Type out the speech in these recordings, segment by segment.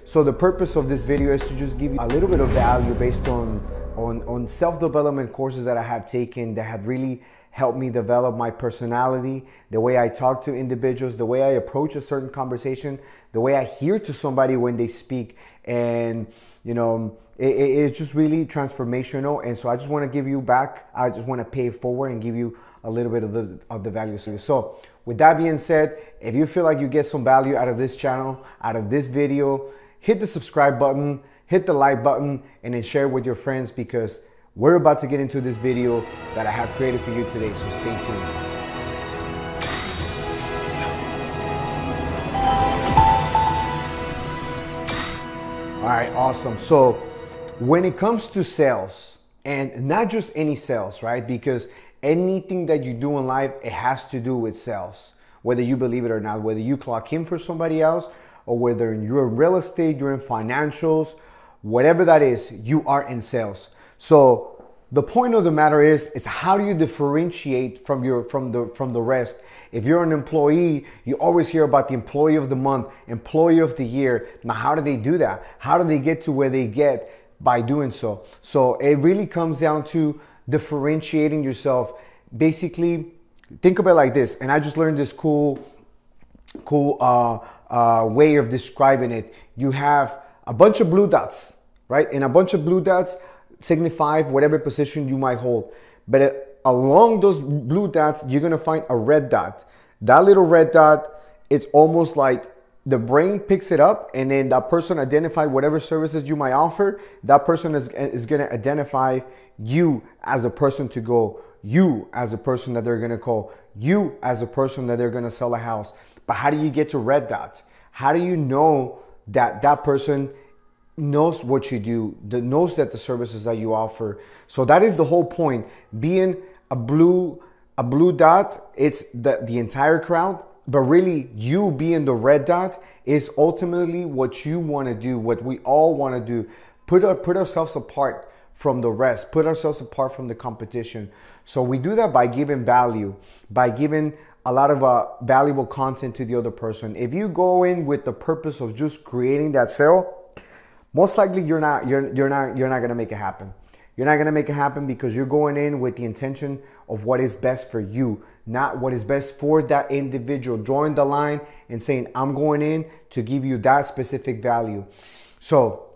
So the purpose of this video is to just give you a little bit of value based on self-development courses that I have taken that have really helped me develop my personality, the way I talk to individuals, the way I approach a certain conversation, the way I hear to somebody when they speak. And you know, it's just really transformational. And so I just want to give you back. I just want to pay it forward and give you a little bit of the value. So with that being said, if you feel like you get some value out of this channel, out of this video, hit the subscribe button, hit the like button, and then share it with your friends, because we're about to get into this video that I have created for you today, so stay tuned. All right, awesome. So when it comes to sales, and not just any sales, right? Because anything that you do in life, it has to do with sales, whether you believe it or not, whether you clock in for somebody else, or whether you're in real estate, you're in financials, whatever that is, you are in sales. So the point of the matter is how do you differentiate from the rest? If you're an employee, you always hear about the employee of the month, employee of the year. Now, how do they do that? How do they get to where they get by doing so? So it really comes down to differentiating yourself. Basically, think of it like this. And I just learned this cool way of describing it. You have a bunch of blue dots, right? And a bunch of blue dots signify whatever position you might hold. But along those blue dots, you're gonna find a red dot. That little red dot, it's almost like the brain picks it up, and then that person identify whatever services you might offer. That person is gonna identify you as a person to go, you as a person that they're gonna call, you as a person that they're gonna sell a house. But how do you get to red dots? How do you know that that person knows what you do, that knows that the services that you offer? So that is the whole point. Being a blue dot, it's the entire crowd, but really you being the red dot is ultimately what you want to do, what we all want to do. Put ourselves apart from the rest, put ourselves apart from the competition. So we do that by giving value, by giving a lot of valuable content to the other person. If you go in with the purpose of just creating that sale, most likely you're not gonna make it happen. You're not gonna make it happen because you're going in with the intention of what is best for you, not what is best for that individual. Drawing the line and saying, I'm going in to give you that specific value. So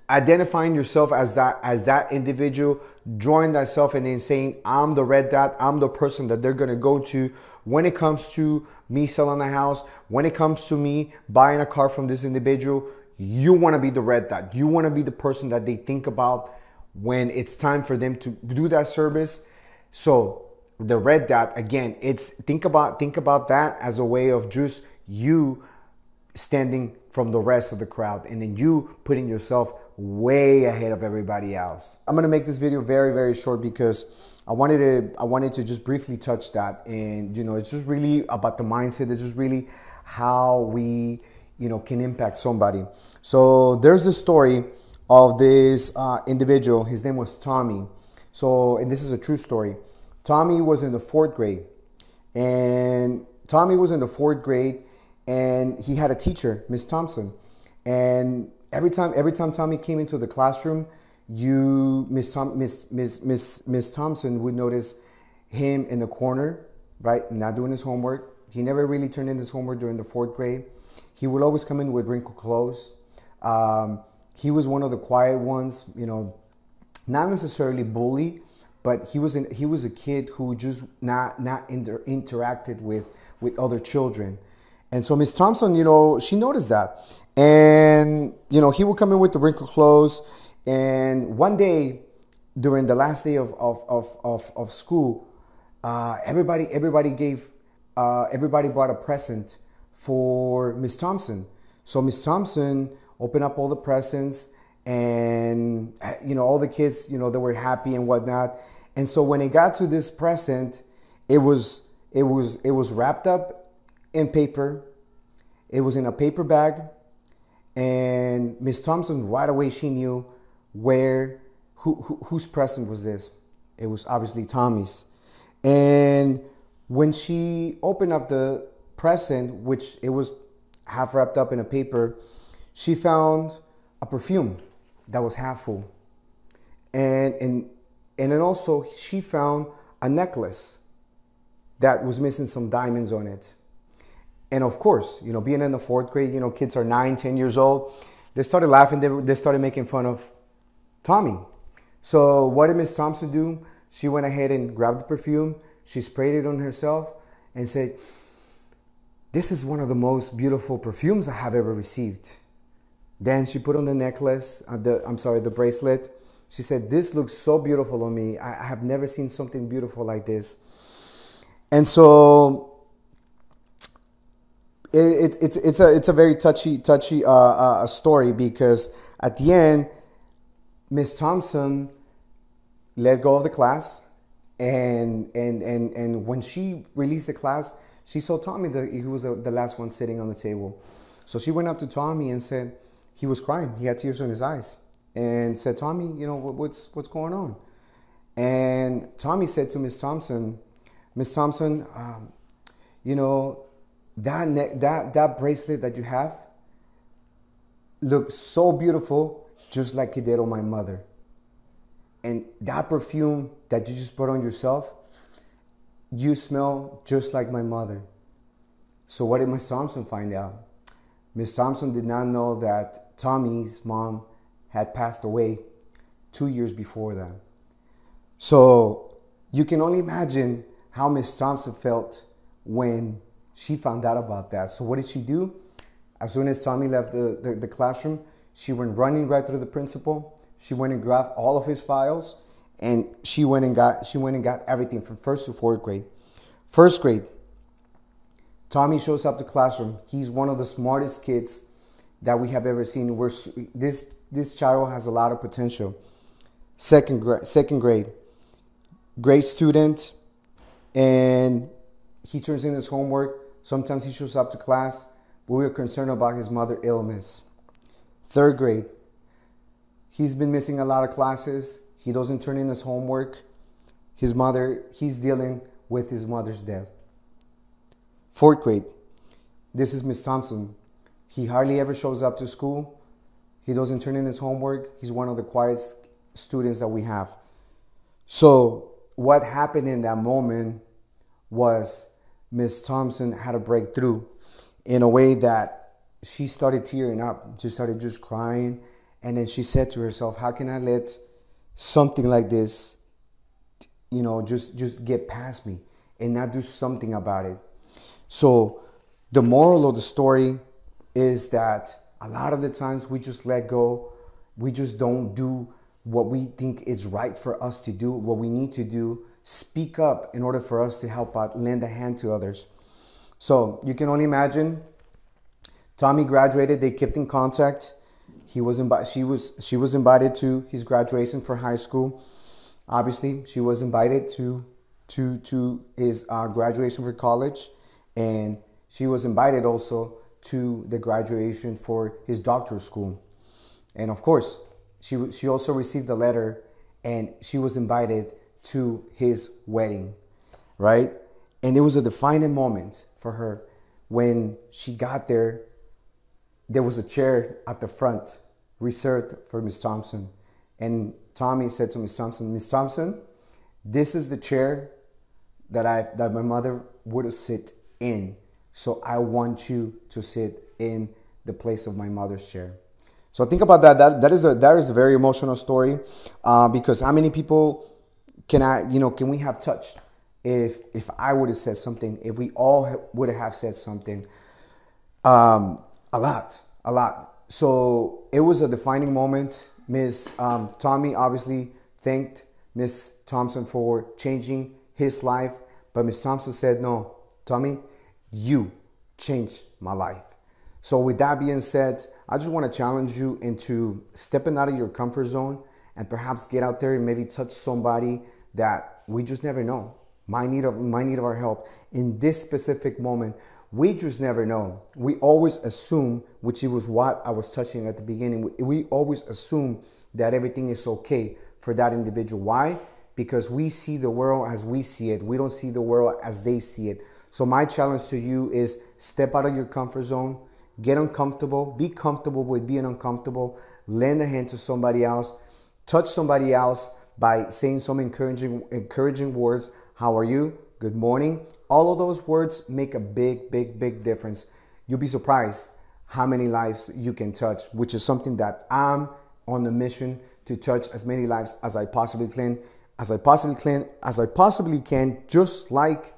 identifying yourself as that individual, drawing that self, and then saying, I'm the red dot, I'm the person that they're gonna go to when it comes to me selling a house, when it comes to me buying a car from this individual. You want to be the red dot. You want to be the person that they think about when it's time for them to do that service. So the red dot, again, it's think about that as a way of just you standing from the rest of the crowd, and then you putting yourself way ahead of everybody else. I'm gonna make this video very, very short because I wanted to just briefly touch that. And you know, it's just really about the mindset. It's just really how we, you know, can impact somebody. So there's a story of this individual. His name was Tommy. So, and this is a true story. Tommy was in the 4th grade, and he had a teacher, Miss Thompson. And every time Tommy came into the classroom, Miss Thompson would notice him in the corner, right, not doing his homework. He never really turned in his homework during the 4th grade. He would always come in with wrinkled clothes. He was one of the quiet ones, you know, not necessarily bully, but he was a kid who just not interacted with other children. And so Miss Thompson, you know, she noticed that. And, you know, he would come in with the wrinkled clothes. And one day, during the last day of school, everybody brought a present for Miss Thompson. So Miss Thompson opened up all the presents, and you know, all the kids, you know, they were happy and whatnot. And so when it got to this present, it was wrapped up in paper. It was in a paper bag, and Miss Thompson right away, she knew whose present was this. It was obviously Tommy's. And when she opened up the present, which it was half wrapped up in a paper, she found a perfume that was half full. And then also she found a necklace that was missing some diamonds on it. And of course, you know, being in the 4th grade, you know, kids are 9, 10 years old. They started laughing. They started making fun of Tommy. So what did Miss Thompson do? She went ahead and grabbed the perfume. She sprayed it on herself and said, "This is one of the most beautiful perfumes I have ever received." Then she put on the necklace, the bracelet. She said, "This looks so beautiful on me. I have never seen something beautiful like this." And so it's a very touchy story, because at the end, Miss Thompson let go of the class, and when she released the class, she saw Tommy. He was the last one sitting on the table. So she went up to Tommy and said, he was crying. He had tears in his eyes, and said, "Tommy, you know, what's going on?" And Tommy said to Miss Thompson, "Miss Thompson, you know, that bracelet that you have looks so beautiful, just like it did on my mother. And that perfume that you just put on yourself, you smell just like my mother." So what did Miss Thompson find out? Miss Thompson did not know that Tommy's mom had passed away 2 years before that. So you can only imagine how Miss Thompson felt when she found out about that. So what did she do? As soon as Tommy left the classroom, she went running right to the principal. She went and grabbed all of his files, and she went and got everything from 1st to 4th grade. 1st grade, Tommy shows up to classroom. He's one of the smartest kids that we have ever seen. This child has a lot of potential. Second grade, great student, and he turns in his homework. Sometimes he shows up to class, but we were concerned about his mother's illness. 3rd grade, he's been missing a lot of classes. He doesn't turn in his homework. He's dealing with his mother's death. 4th grade, this is Miss Thompson. He hardly ever shows up to school. He doesn't turn in his homework. He's one of the quietest students that we have. So what happened in that moment was Miss Thompson had a breakthrough in a way that she started tearing up. She started just crying. And then she said to herself, "How can I let something like this, you know, just get past me and not do something about it?" So the moral of the story is that a lot of the times we just let go. We just don't do what we think is right for us to do, what we need to do. Speak up in order for us to help out, lend a hand to others. So you can only imagine, Tommy graduated. They kept in contact. She was invited to his graduation for high school. Obviously, she was invited to his graduation for college, and she was invited also to the graduation for his doctoral school. And of course, she also received a letter, and she was invited to his wedding, right? And it was a defining moment for her. When she got there, there was a chair at the front reserved for Miss Thompson. And Tommy said to Miss Thompson, "Miss Thompson, this is the chair that my mother would have sit in. So I want you to sit in the place of my mother's chair." So think about that. That is a very emotional story, because how many people can we have touched if I would have said something, if we all would have said something? A lot. So it was a defining moment. Miss Tommy obviously thanked Miss Thompson for changing his life, but Miss Thompson said, "No, Tommy, you changed my life." So with that being said, I just want to challenge you into stepping out of your comfort zone and perhaps get out there and maybe touch somebody that we just never know might need our help in this specific moment. We just never know. We always assume, which was what I was touching at the beginning, we always assume that everything is okay for that individual. Why? Because we see the world as we see it. We don't see the world as they see it. So my challenge to you is step out of your comfort zone, get uncomfortable, be comfortable with being uncomfortable, lend a hand to somebody else, touch somebody else by saying some encouraging words. How are you? Good morning. All of those words make a big difference. You'll be surprised how many lives you can touch, which is something that I'm on the mission to touch as many lives as I possibly can, just like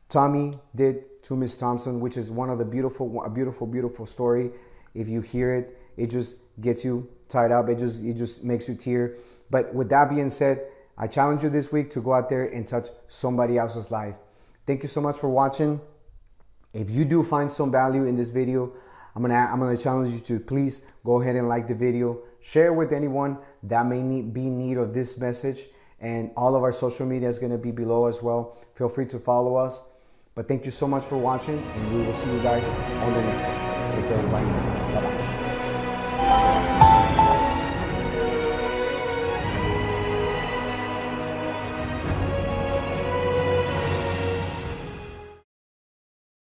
Tommy did to Miss Thompson, which is one of the beautiful story. If you hear it, it just gets you tied up. It just makes you tear. But with that being said, I challenge you this week to go out there and touch somebody else's life. Thank you so much for watching. If you do find some value in this video, I'm gonna challenge you to please go ahead and like the video, share with anyone that may be in need of this message, and all of our social media is gonna be below as well. Feel free to follow us. But thank you so much for watching, and we will see you guys on the next one. Take care, everybody.